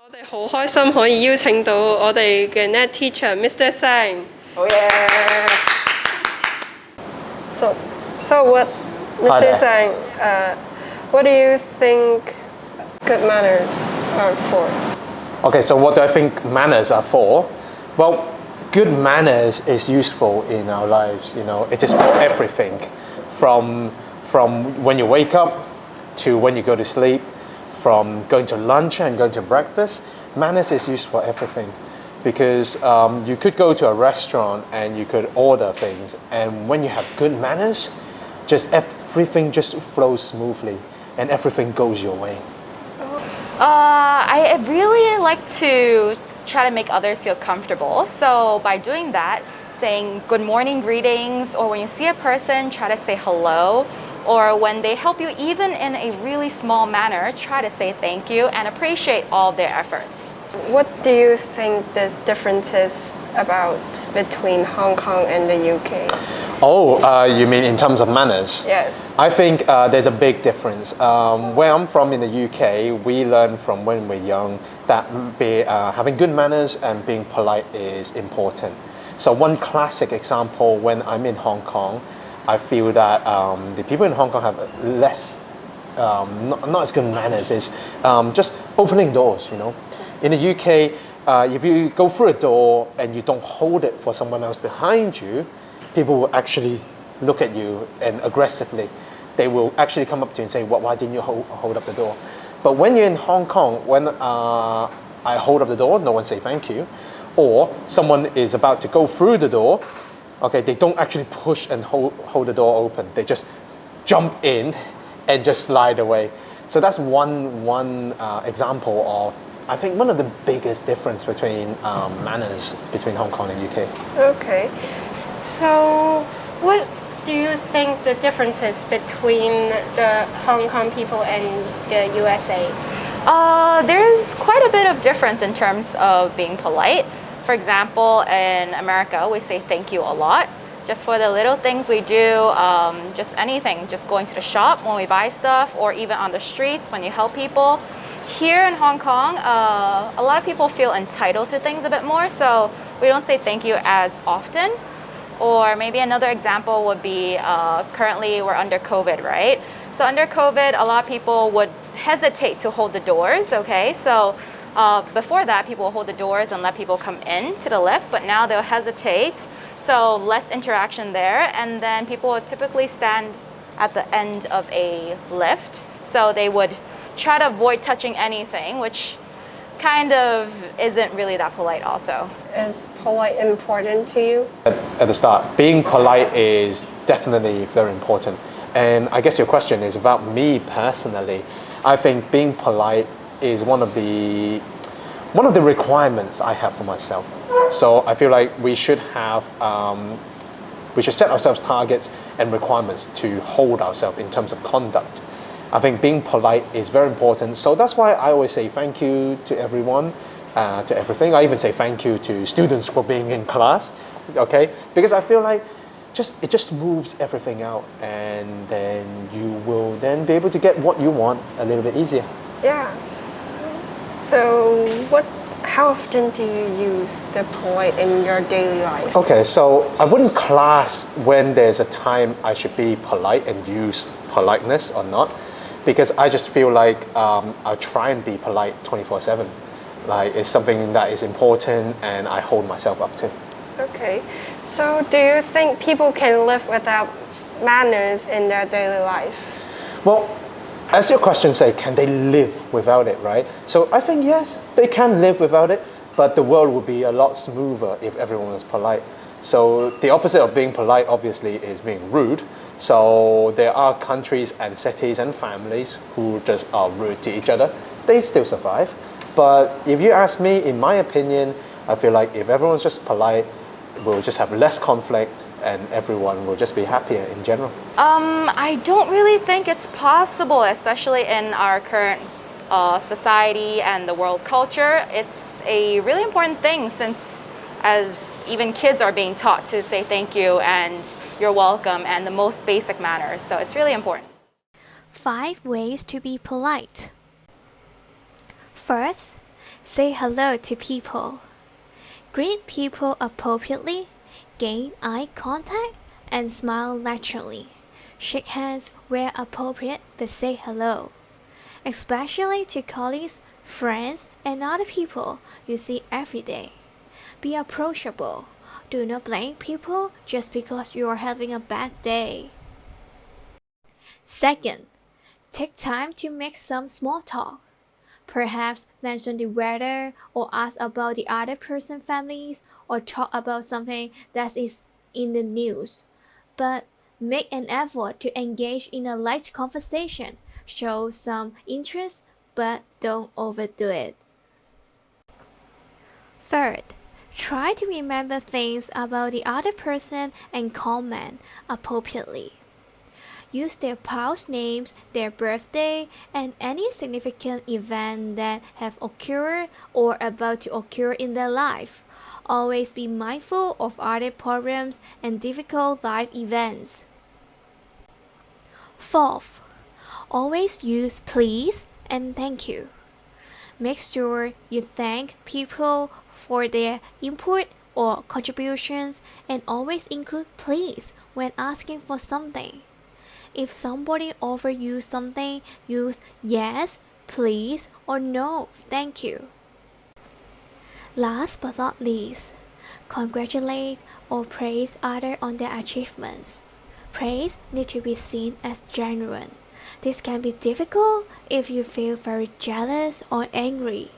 我哋好開心可以邀請到我哋嘅 Net Teacher Mr. Sang。Oh yeah. So what, Mr. Sang? What do you think good manners are for? Okay, so what do I think manners are for? Well, good manners is useful in our lives. You know, it is for everything, from when you wake up to when you go to sleep, from going to lunch and going to breakfast. Manners is used for everything, because you could go to a restaurant and you could order things, and when you have good manners, just everything just flows smoothly and everything goes your way. I really like to try to make others feel comfortable. So by doing that, saying good morning greetings, or when you see a person, try to say hello. Or when they help you, even in a really small manner, try to say thank you and appreciate all of their efforts. What do you think the difference is about between Hong Kong and the UK? Oh, you mean in terms of manners? Yes. I think there's a big difference. Where I'm from in the UK, we learn from when we're young that having good manners and being polite is important. So one classic example, when I'm in Hong Kong, I feel that the people in Hong Kong have less, not as good manners, is just opening doors, you know. In the UK, if you go through a door and you don't hold it for someone else behind you, people will actually look at you and aggressively. They will actually come up to you and say, why didn't you hold up the door? But when you're in Hong Kong, when I hold up the door, no one say thank you. Or someone is about to go through the door, okay, they don't actually push and hold the door open. They just jump in and just slide away. So that's one example of, I think, one of the biggest difference between manners between Hong Kong and UK. Okay. So what do you think the difference is between the Hong Kong people and the USA? There's quite a bit of difference in terms of being polite. For example, in America, we say thank you a lot. Just for the little things we do, just anything, just going to the shop when we buy stuff, or even on the streets when you help people. Here in Hong Kong, a lot of people feel entitled to things a bit more, so we don't say thank you as often. Or maybe another example would be, currently we're under COVID, right? So under COVID, a lot of people would hesitate to hold the doors, okay? So before that, people will hold the doors and let people come in to the lift, but now they'll hesitate. So less interaction there, and then people would typically stand at the end of a lift. So they would try to avoid touching anything, which kind of isn't really that polite also. Is polite important to you? At the start, being polite is definitely very important. And I guess your question is about me personally. I think being polite is one of the requirements I have for myself. So I feel like we should set ourselves targets and requirements to hold ourselves in terms of conduct. I think being polite is very important. So that's why I always say thank you to everyone, to everything. I even say thank you to students for being in class, okay? Because I feel like it just smooths everything out, and then you will then be able to get what you want a little bit easier. Yeah. So how often do you use the polite in your daily life? Okay, so I wouldn't class when there's a time I should be polite and use politeness or not, because I just feel like I try and be polite 24/7. Like, it's something that is important and I hold myself up to. Okay. So do you think people can live without manners in their daily life? Well, as your question say, can they live without it, right? So I think yes, they can live without it, but the world would be a lot smoother if everyone was polite. So the opposite of being polite, obviously, is being rude. So there are countries and cities and families who just are rude to each other. They still survive. But if you ask me, in my opinion, I feel like if everyone's just polite, we'll just have less conflict and everyone will just be happier in general. I don't really think it's possible, especially in our current society and the world culture. It's a really important thing, since as even kids are being taught to say thank you and you're welcome and the most basic manners. So it's really important. 5 ways to be polite. First, Say hello to people. Greet people appropriately, gain eye contact, and smile naturally. Shake hands where appropriate, but say hello. Especially to colleagues, friends, and other people you see every day. Be approachable. Do not blame people just because you are having a bad day. Second, take time to make some small talk. Perhaps mention the weather or ask about the other person's families or talk about something that is in the news. But make an effort to engage in a light conversation. Show some interest, but don't overdo it. Third, try to remember things about the other person and comment appropriately. Use their past names, their birthday, and any significant event that have occurred or about to occur in their life. Always be mindful of other problems and difficult life events. Fourth, always use please and thank you. Make sure you thank people for their input or contributions and always include please when asking for something. If somebody offers you something, use yes, please, or no, thank you. Last but not least, congratulate or praise others on their achievements. Praise needs to be seen as genuine. This can be difficult if you feel very jealous or angry.